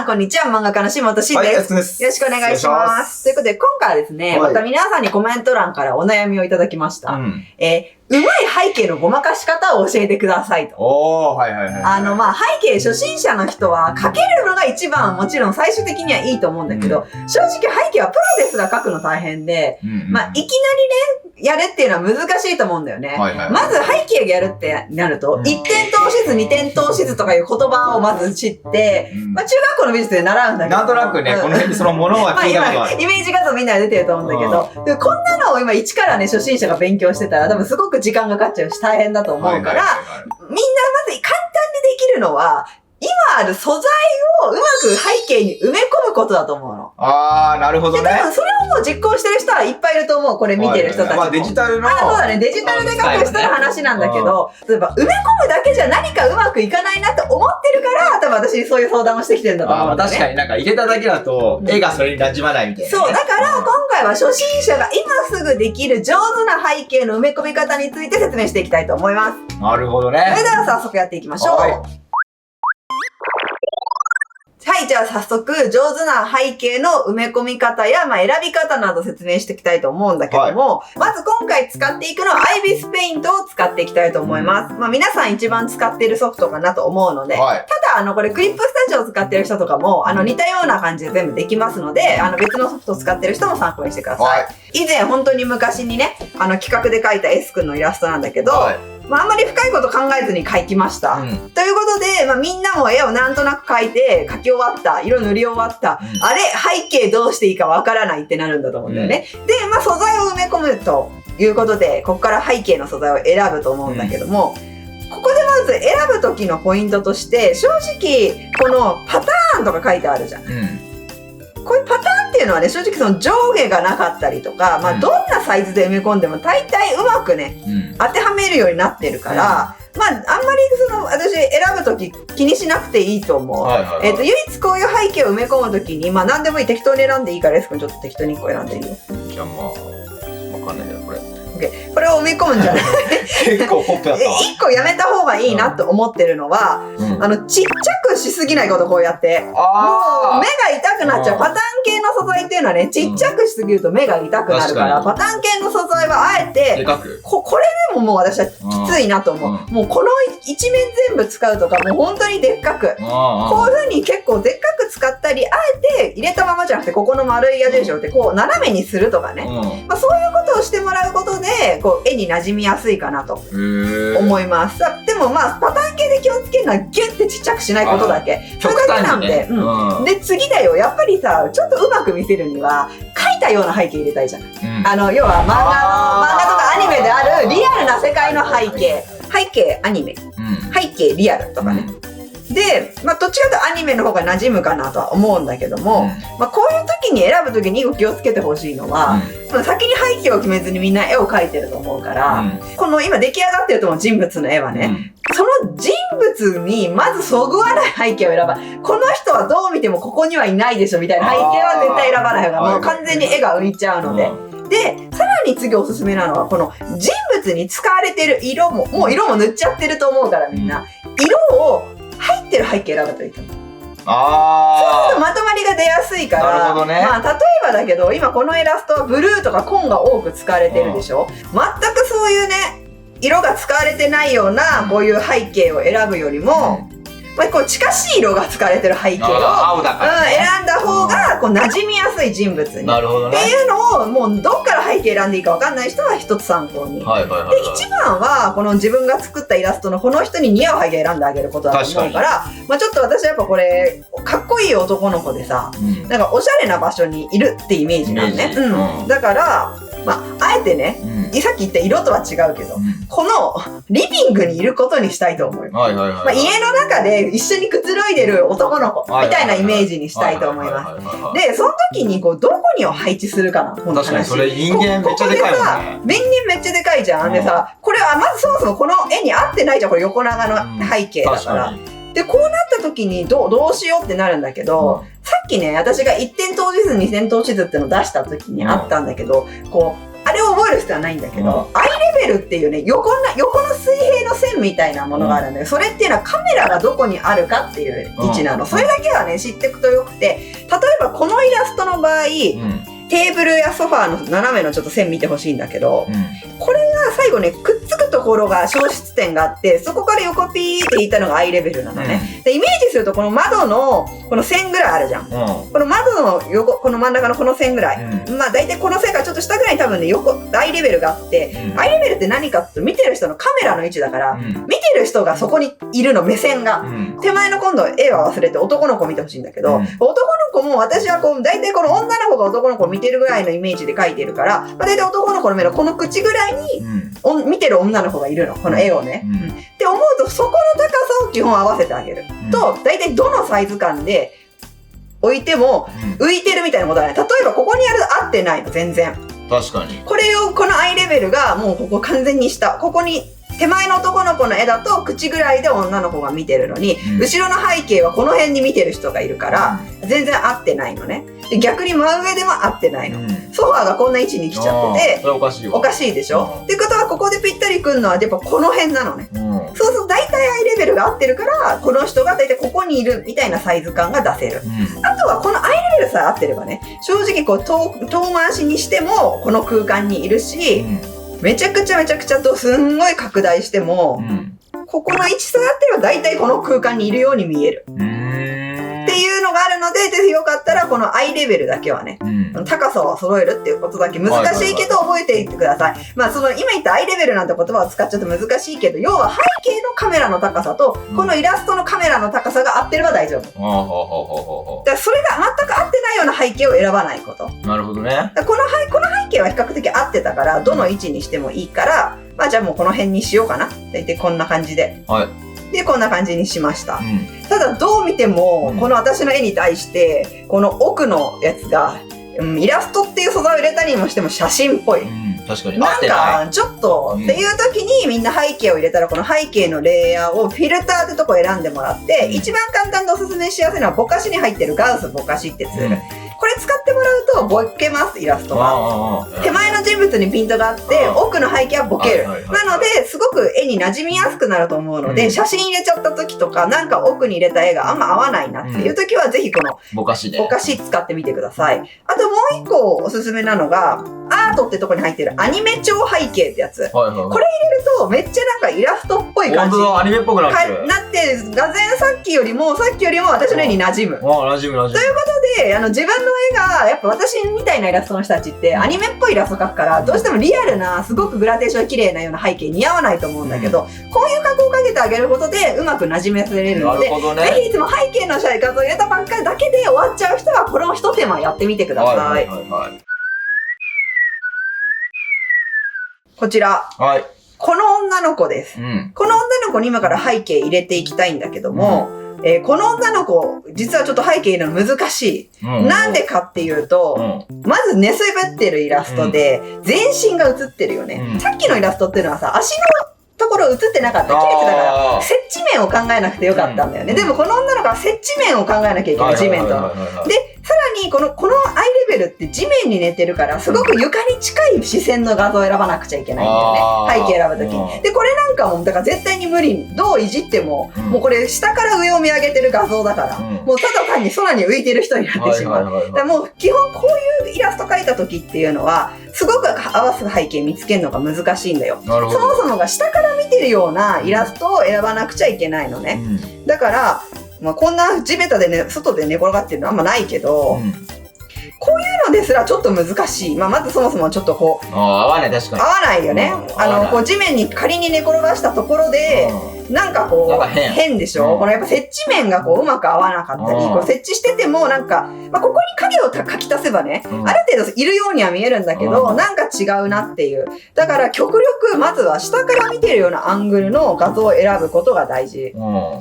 さん、こんにちは。漫画家の下本慎はい、で。やつですす。よろしくお願いします。ということで、今回はですね、はいまた皆さんにコメント欄からお悩みをいただきました。うん。うまい背景のごまかし方を教えてくださいと。おー、はいはいはい。背景初心者の人は描けるのが一番もちろん最終的にはいいと思うんだけど、正直背景はプロですら描くの大変で、いきなりね、やれっていうのは難しいと思うんだよね。はいはい。まず背景やるってなると、1点透視図、2点透視図とかいう言葉をまず知って、中学校の美術で習うんだけど。なんとなくね、この辺にそのものは聞いたことある。イメージ画像みんなで出てると思うんだけど、でこんなのを今一からね、初心者が勉強してたら多分すごく時間がかかっちゃうし大変だと思うから、みんなまず簡単にできるのは、今ある素材をうまく背景に埋め込むことだと思うの。あー、なるほどね。で、多分それをもう実行してる人はいっぱいいると思う。これ見てる人たちも。まあデジタルの。そうだね。デジタルで描く人の話なんだけど、例えば埋め込むだけじゃ何かうまくいかないなって思ってるから、多分私にそういう相談をしてきてるんだと思うんだよね。確かになんか入れただけだと、絵がそれに馴染まないみたいな。そう。だから今回は初心者が今すぐできる上手な背景の埋め込み方について説明していきたいと思います。なるほどね。それでは早速やっていきましょう。はい、じゃあ早速、上手な背景の埋め込み方や、選び方など説明していきたいと思うんだけども、まず今回使っていくのは IBIS Paint を使っていきたいと思います。皆さん一番使っているソフトかなと思うので、ただ、これクリップスタジオを使っている人とかも、似たような感じで全部できますので、別のソフトを使っている人も参考にしてください。以前、本当に昔にね、企画で描いた S 君のイラストなんだけど、あんまり深いこと考えずに描きました。ということで、みんなも絵をなんとなく描いて、描き終わった、色塗り終わった、あれ、背景どうしていいかわからないってなるんだと思うんだよね。で、素材を埋め込むということで、ここから背景の素材を選ぶと思うんだけども、ここでまず選ぶ時のポイントとして、正直、このパターンとか書いてあるじゃん。こういうパターンっていうのはね、正直その上下がなかったりとか、どんなサイズで埋め込んでも大体うまくね、当てはめるようになってるから、あんまり私選ぶとき気にしなくていいと思う。唯一こういう背景を埋め込むときに、何でもいい、適当に選んでいいから、レス君ちょっと適当に1個選んでいいよ。じゃあわかんないけど、これ。これを埋め込むんじゃない結構ポップだったわ。1個やめた方がいいなと思ってるのは、ちっちゃくしすぎないこと、こうやって。もう目が痛くなっちゃう。パターン系の素材っていうのはね、ちっちゃくしすぎると目が痛くなるから、パターン系の素材はあえて、これでももう私はきついなと思う。もうこの一面全部使うとか、もう本当にでっかく。こういう風に結構でっかく使ったり、あえて入れたままじゃなくて、ここの丸い矢印をってこう斜めにするとかね。そういうことをしてもらうことで、絵に馴染みやすいかなと思います。でもパターン系で気をつけるのはギュッてちっちゃくしないことだけ。それだけなんで。で、次だよ。やっぱりさ、ちょっとうまく見せるには、描いたような背景入れたいじゃん。要は漫画とかアニメであるリアルな世界の背景。背景アニメ。背景リアルとかね。で、どっちかというとアニメの方が馴染むかなとは思うんだけども、こういう時に選ぶ時に気をつけてほしいのは、先に背景を決めずにみんな絵を描いてると思うから、この今出来上がってると思う人物の絵はね、その人物にまずそぐわない背景を選ばない。この人はどう見てもここにはいないでしょみたいな背景は絶対選ばない方がもう完全に絵が浮いちゃうので。で、さらに次おすすめなのは、この人物に使われてる色も、もう色も塗っちゃってると思うからみんな、色を入ってる背景選ぶといいと思う。そうするとまとまりが出やすいから、例えばだけど、今このイラストはブルーとか紺が多く使われてるでしょ。全くそういうね、色が使われてないようなこういう背景を選ぶよりも、こう近しい色が使われてる背景を選んだ方がこう馴染みやすい人物に。っていうのをもうどっから背景選んでいいか分かんない人は一つ参考に。で、一番はこの自分が作ったイラストのこの人に似合う背景選んであげることだと思うから、ちょっと私はやっぱこれかっこいい男の子でさ、なんかおしゃれな場所にいるってイメージなんね。だからあえてね、さっき言った色とは違うけど、このリビングにいることにしたいと思います。家の中で一緒にくつろいでる男の子みたいなイメージにしたいと思います。で、その時にどこにを配置すするかな。確かにそれ人間めっちゃでかいもんね。人間めっちゃでかいじゃん。でさ、これはまずそもそもこの絵に合ってないじゃん。これ横長の背景だから。で、こうなった時にどうしようってなるんだけど、さっきね、私が1点透視図、2点透視図ってのを出した時にあったんだけど、こう、あれを覚える必要はないんだけど、アイレベルっていうね、横の水平の線みたいなものがあるんだけど、それっていうのはカメラがどこにあるかっていう位置なの。それだけはね、知っていくとよくて、例えばこのイラストの場合、テーブルやソファーの斜めのちょっと線見てほしいんだけど、これが最後ね、くっつくところが消失点があって、そこから横ピーっていったのがアイレベルなのね。で、イメージするとこの窓のこの線ぐらいあるじゃん。この窓の横、この真ん中のこの線ぐらい。まあ大体この線がちょっと下ぐらいに多分ね、アイレベルがあって、アイレベルって何かって見てる人のカメラの位置だから、見てる人がそこにいるの、目線が。手前の今度絵は忘れて男の子見てほしいんだけど、男の子も私はこう、大体この女の子が男の子を見てるぐらいのイメージで描いてるから、まあ、大体男の子の目のこの口ぐらいに、見てる女の子がいるの、この絵をね。って思うと、そこの高さを基本合わせてあげる。と、大体どのサイズ感で置いても浮いてるみたいなことはね。例えばここにやると合ってないの、全然。確かに。これを、このアイレベルがもうここ完全に下。ここに、手前の男の子の絵だと口ぐらいで女の子が見てるのに、後ろの背景はこの辺に見てる人がいるから、全然合ってないのね。で、逆に真上でも合ってないの。ソファーがこんな位置に来ちゃってて、それおかしいわ。おかしいでしょ。っていうことはここでぴったりくるのはやっぱこの辺なのね。そうすると大体アイレベルが合ってるから、この人が大体ここにいるみたいなサイズ感が出せる。あとはこのアイレベルさえ合ってればね、正直こう遠回しにしてもこの空間にいるし、めちゃくちゃとすんごい拡大しても、ここの位置さえ合ってれば大体この空間にいるように見える。っていうのがあるので、ぜひよかったらこのアイレベルだけはね、高さを揃えるっていうことだけ難しいけど覚えていってください。まあその今言ったアイレベルなんて言葉を使っちゃって難しいけど、要は背景のカメラの高さとこのイラストのカメラの高さが合ってれば大丈夫。だからそれが全く合ってないような背景を選ばないこと。なるほどね。この背景は比較的合ってたから、どの位置にしてもいいから、まあじゃあもうこの辺にしようかな。大体こんな感じで。で、こんな感じにしました。ただ、どう見ても、この私の絵に対して、この奥のやつが、イラストっていう素材を入れたにもしても写真っぽい。確かに。なんか、ちょっと、っていう時にみんな背景を入れたら、この背景のレイヤーをフィルターってとこ選んでもらって、一番簡単でおすすめしやすいのは、ぼかしに入ってるガウスぼかしってツール。これ使ってもらうとボケます、イラストが。手前の人物にピントがあって、奥の背景はボケる。なので、すごく絵に馴染みやすくなると思うので、写真入れちゃった時とか、なんか奥に入れた絵があんま合わないなっていう時は、ぜひこのぼかし使ってみてください。あともう一個おすすめなのが、アートってとこに入ってるアニメ調背景ってやつ。これ入れると、めっちゃなんかイラストっぽい感じ。アニメっぽくなってる。なって、がぜんさっきよりも私の絵に馴染む。ということで、自分の絵が、やっぱ私みたいなイラストの人たちって、アニメっぽいイラスト描くから、どうしてもリアルな、すごくグラデーション綺麗なような背景似合わないと思うんだけど、こういう加工をかけてあげることで、うまく馴染めさせれるので、ぜひいつも背景の画像を入れたばっかりだけで終わっちゃう人は、これを一手間やってみてください。こちら。この女の子です。この女の子に今から背景入れていきたいんだけども、この女の子、実はちょっと背景入れるの難しい。なんでかっていうと、まず寝そべってるイラストで、全身が映ってるよね。さっきのイラストっていうのはさ、足のところ映ってなかった。切れてたから、接地面を考えなくてよかったんだよね。でもこの女の子は接地面を考えなきゃいけない、地面との。で、さらにこのアイレベルって地面に寝てるから、すごく床に近い視線の画像を選ばなくちゃいけないんだよね。背景選ぶときに。で、これなんかも、だから絶対に無理。どういじっても、もうこれ下から上を見上げてる画像だから、もうただ単に空に浮いてる人になってしまう。だからもう基本こういうイラスト描いたときっていうのは、すごく合わす背景見つけるのが難しいんだよ。そもそもが下から見てるようなイラストを選ばなくちゃいけないのね。だから、まあ、こんな地べたでね、外で寝転がってるのあんまないけど、こういうのですらちょっと難しい。まあ、まずそもそもちょっとこう、合わない、確かに。合わないよね。こう地面に仮に寝転がしたところで、なんかこう、変でしょ。このやっぱ接地面がこううまく合わなかったり、こう設置しててもなんか、まあ、ここに影を描き足せばね、ある程度いるようには見えるんだけど、なんか違うなっていう。だから極力まずは下から見てるようなアングルの画像を選ぶことが大事。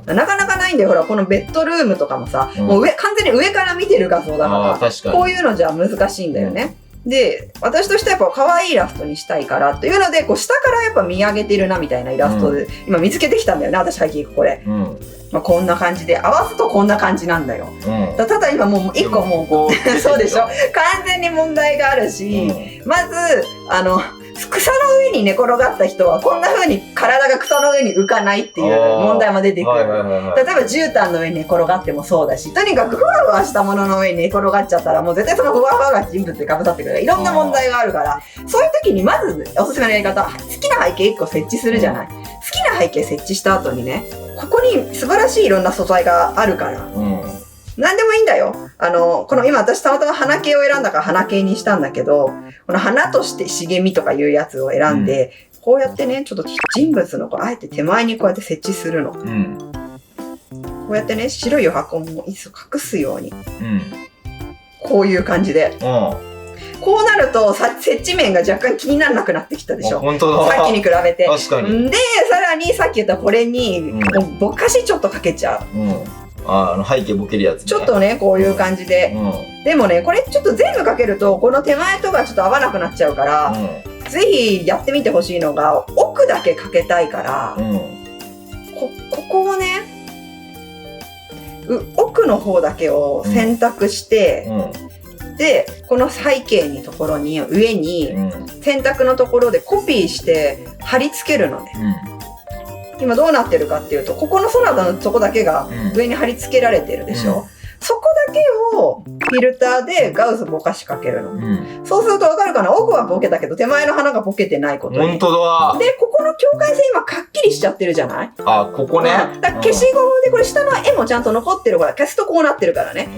なかなかないんだよ。ほら、このベッドルームとかもさ、もう完全に上から見てる画像だから、こういうのじゃ難しいんだよね。で、私としてはやっぱ可愛いイラストにしたいからというので、こう下からやっぱ見上げてるなみたいなイラストで、今見つけてきたんだよね、私最近これ。まあこんな感じで、合わすとこんな感じなんだよ。ただ今もう一個もうこう、そうでしょ。完全に問題があるし、まず、草の上に寝転がった人はこんな風に体が草の上に浮かないっていう問題も出てくる。例えば絨毯の上に寝転がってもそうだし、とにかくふわふわしたものの上に寝転がっちゃったらもう絶対そのふわふわが人物でかぶさってくる。いろんな問題があるから、そういう時にまずおすすめのやり方、好きな背景1個設置するじゃない。好きな背景設置した後にね、ここに素晴らしいいろんな素材があるから、何でもいいんだよ。この今私たまたま花系を選んだから花系にしたんだけど、この花として茂みとかいうやつを選んで、こうやってね、ちょっと人物のあえて手前にこうやって設置するの。こうやってね、白い余白をもういっそ隠すように。こういう感じで。こうなると設置面が若干気にならなくなってきたでしょ。本当だ。さっきに比べて。確かに。で、さらにさっき言ったこれに、ぼかしちょっとかけちゃう。背景ボケるやつね。ちょっとね、こういう感じで。でもね、これちょっと全部かけると、この手前とかちょっと合わなくなっちゃうから、ぜひやってみてほしいのが、奥だけかけたいから、ここをね、奥の方だけを選択して、で、この背景にところに、上に、選択のところでコピーして貼り付けるのね。今どうなってるかっていうと、ここの空のとこだけが上に貼り付けられてるでしょ。そこだけをフィルターでガウスぼかしかけるの。そうするとわかるかな、奥はボケたけど手前の花がボケてないことに。本当だ。で、ここの境界線今かっきりしちゃってるじゃない？ここね。だから消しゴムでこれ下の絵もちゃんと残ってるから、消すとこうなってるからね。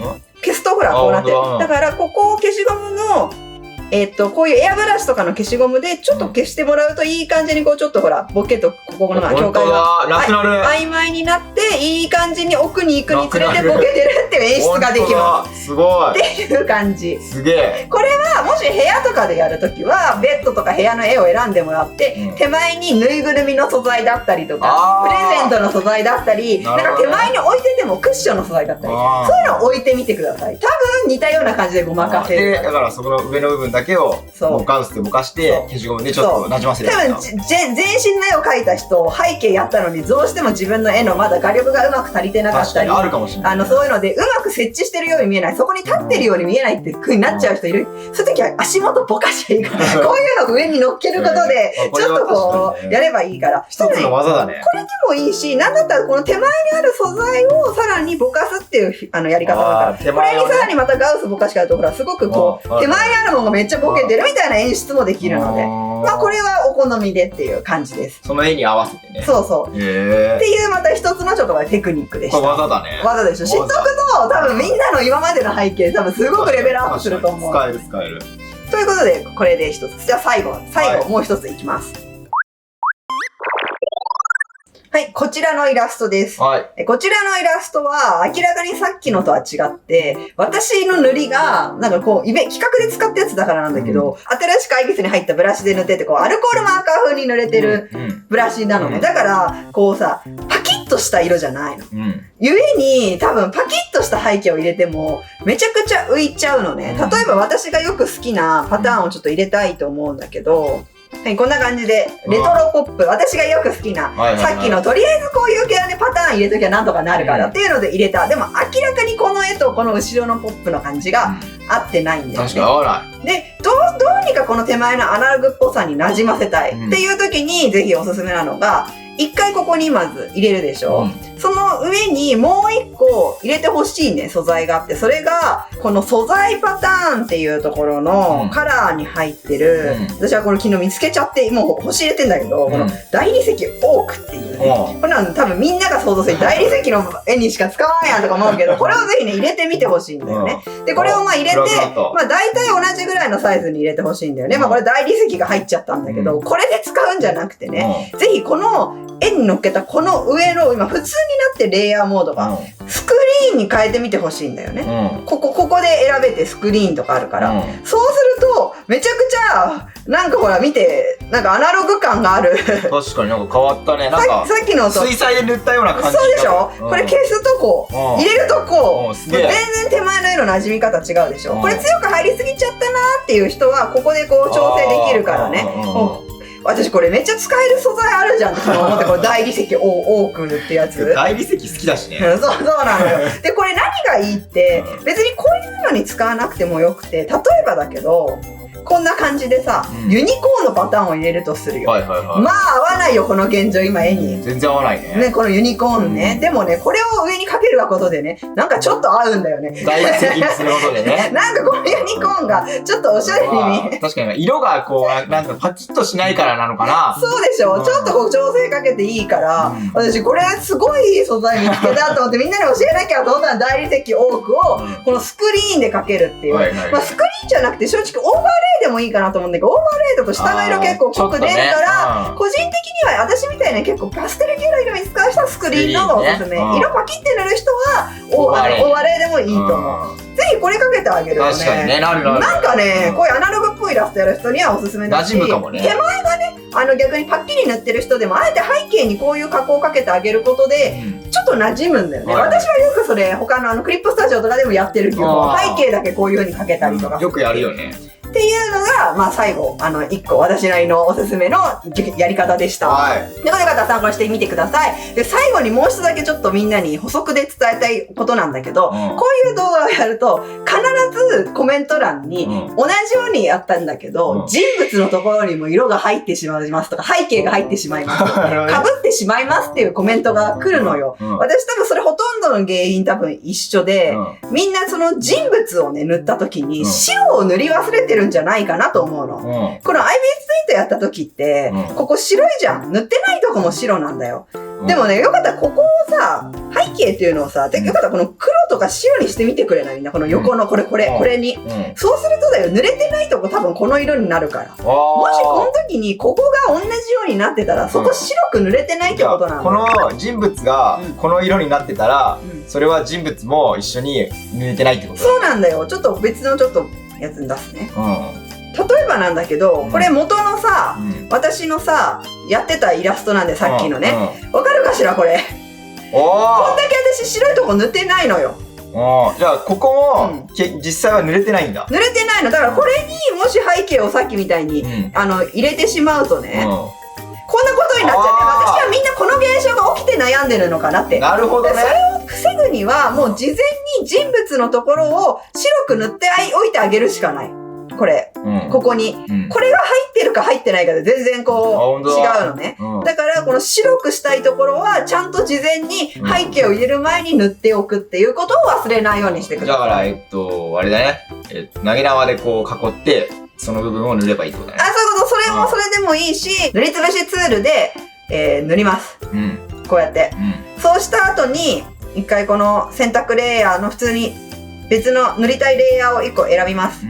消すとほらこうなってる。だからここを消しゴムのこういうエアブラシとかの消しゴムでちょっと消してもらうといい感じにこうちょっとほらボケとここの境界が曖昧になっていい感じに奥に行くにつれてボケてるっていう演出ができます。すごい。っていう感じ。すげえ。これはもし部屋とかでやるときはベッドとか部屋の絵を選んでもらって手前にぬいぐるみの素材だったりとかプレゼントの素材だったりなんか手前に置いててもクッションの素材だったりそういうのを置いてみてください。多分似たような感じでごまかせる。だからそこの上の部分だけをガウスでぼかして消しゴムでちょっとなじませる。多分全身の絵を描いた人背景やったのにどうしても自分の絵のまだ画力がうまく足りてなかったりあるかもしれない。そういうのでうまく設置してるように見えない、そこに立ってるように見えないって風になっちゃう人いる。そういう時は足元ぼかしていいからこういうのを上に乗っけることでちょっとこうやればいいから。一つの技だね。これでもいいし、なんだったらこの手前にある素材をさらにぼかすっていうやり方だから、これにさらにまたガウスぼかしかやるとほらすごくこう手前にあるものがめっちゃボケてるみたいな演出もできるので、まあこれはお好みでっていう感じです。その絵に合わせてね。そうそう。っていうまた一つのちょっとテクニックでした。技だね。技でしょ。知っとくと多分みんなの今までの背景多分すごくレベルアップすると思う。使える使える。ということでこれで一つ。じゃあ最後もう一ついきます。はい、こちらのイラストです。こちらのイラストは明らかにさっきのとは違って、私の塗りが、なんかこう、企画で使ったやつだからなんだけど、新しく会議室に入ったブラシで塗ってて、こう、アルコールマーカー風に塗れてるブラシなのね。だから、こうさ、パキッとした色じゃないの。ゆえに、多分パキッとした背景を入れても、めちゃくちゃ浮いちゃうのね。例えば私がよく好きなパターンをちょっと入れたいと思うんだけど、はい、こんな感じで、レトロポップ、私がよく好きな、さっきのとりあえずこういう系のね、パターン入れときゃなんとかなるからっていうので入れた。でも明らかにこの絵とこの後ろのポップの感じが合ってないんだよね。確かに合わない。で、どうにかこの手前のアナログっぽさに馴染ませたいっていう時に、ぜひおすすめなのが、一回ここにまず入れるでしょ、その上にもう一個入れてほしいね、素材があって。それが、この素材パターンっていうところのカラーに入ってる、私はこれ昨日見つけちゃって、もう星入れてんだけど、この大理石オークっていうね、これは多分みんなが想像する大理石の絵にしか使わないやんとか思うけど、これをぜひね、入れてみてほしいんだよね。で、これをまあ入れて、まあ大体同じぐらいのサイズに入れてほしいんだよね。まあこれ大理石が入っちゃったんだけど、これで使うんじゃなくてね、ぜひこの絵に乗っけたこの上の今普通になってレイヤーモードがスクリーンに変えてみてほしいんだよね、ここで選べてスクリーンとかあるから、そうするとめちゃくちゃなんかほら見てなんかアナログ感がある確かになんか変わったね。なんかさっきのと水彩で塗ったような感じ。そうでしょ、これ消すとこ入れるとこ全然手前の絵の馴染み方違うでしょ、これ強く入りすぎちゃったなっていう人はここでこう調整できるからね。私これめっちゃ使える素材あるじゃんって思って、これ大理石オークルってやつ。大理石好きだしね。そうなのよ。で、これ何がいいって、別にこういうのに使わなくてもよくて、例えばだけど、こんな感じでさ、ユニコーンのパターンを入れるとするよ。まあ合わないよ、この現状、今絵に。全然合わないね。このユニコーンね。でもね、これを上にかけることでね、なんかちょっと合うんだよね。大理石にすることでね。なんかこのユニコーンがちょっとおしゃれに見える。確かに色がこう、なんかパキッとしないからなのかな。そうでしょ。ちょっとこう調整かけていいから、私これすごいいい素材見つけたと思ってみんなに教えなきゃと思ったら大理石多くをこのスクリーンでかけるっていう。まあスクリーンじゃなくて正直オーバーレイでもいいかなと思うんだけど、オーバーレイだと下の色結構濃く出るから、個人的には私みたいな結構パステル系の色に使う人はスクリーンの方がおすすめ。色パキって塗る人はオーバーレイでもいいと思う。ぜひこれかけてあげるとね。確かにね、なんかね、こういうアナログっぽいイラストやる人にはおすすめだし、手前がね、逆にパッキリ塗ってる人でも、あえて背景にこういう加工をかけてあげることで、ちょっと馴染むんだよね。私はよくそれ、他のクリップスタジオとかでもやってるけど、背景だけこういう風にかけたりとか。よくやるよね。っていうのが、まあ最後、一個私なりのおすすめのやり方でした。はい。で、これよかったら参考にしてみてください。で、最後にもう一つだけちょっとみんなに補足で伝えたいことなんだけど、こういう動画をやると、必ずコメント欄に、同じようにやったんだけど、人物のところにも色が入ってしまいますとか、背景が入ってしまいますとか、被ってしまいますっていうコメントが来るのよ。私多分それほとんどの原因多分一緒で、みんなその人物をね、塗った時に白を塗り忘れてるんじゃないかなと思うの。この IBS ペイントやった時って、ここ白いじゃん。塗ってないとこも白なんだよ。でもね、よかったらここをさ、背景っていうのをさ、よかったらこの黒とか白にしてみてくれないみんな。この横のこれに。そうするとだよ、濡れてないとこ多分この色になるから。もしこの時にここが同じようになってたら、そこ白く塗れてないってことなんだよ。この人物がこの色になってたら、それは人物も一緒に塗れてないってことだ。そうなんだよ。ちょっと別のちょっとやつに出すね。例えばなんだけど、これ元のさ、私のさ、やってたイラストなんでさっきのね。わかるかしらこれ。こんだけ私白いとこ塗ってないのよ。じゃあここも実際は塗れてないんだ。塗れてないの。だからこれにもし背景をさっきみたいに入れてしまうとね、こんなことになっちゃって、私はみんなこの現象が起きて悩んでるのかなって。なるほどね。それを防ぐにはもう事前に人物のところを白く塗っておいてあげるしかない。これ、ここに、これが入ってるか入ってないかで全然こう違うのね。だからこの白くしたいところはちゃんと事前に背景を入れる前に塗っておくっていうことを忘れないようにしてください。だからあれだね。投げ縄でこう囲ってその部分を塗ればいいってことだね。そういうこと。それもそれでもいいし、塗りつぶしツールで、塗ります。こうやって。そうした後に一回この選択レイヤーの普通に別の塗りたいレイヤーを1個選びます。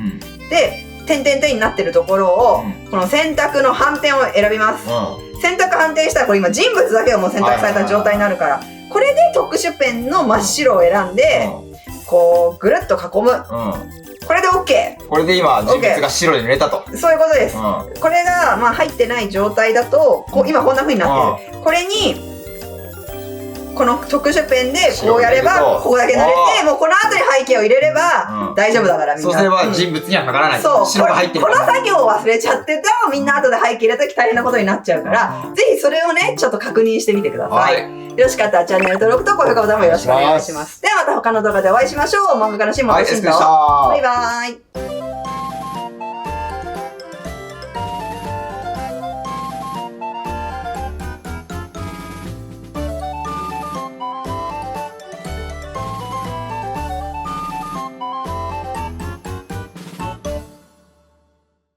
で、点々点になってるところを、この選択の反転を選びます。選択反転したらこれ今人物だけがもう選択された状態になるから、これで特殊ペンの真っ白を選んで、こうぐるっと囲む。これで OK。これで今人物が白に塗れたと。そういうことです。これがまあ入ってない状態だと、今こんな風になってる。これに、この特殊ペンでこうやれば、ここだけ塗れて、もうこの後に背景を入れれば大丈夫だからみんな。そうすれば人物にはかからない。そう。白が入ってる。この作業を忘れちゃってたら、みんな後で背景入れた時大変なことになっちゃうから、ぜひそれをね、ちょっと確認してみてください。よろしかったらチャンネル登録と高評価ボタンもよろしくお願いします。ではまた他の動画でお会いしましょう。漫画家のしんもとしんと。バイバーイ。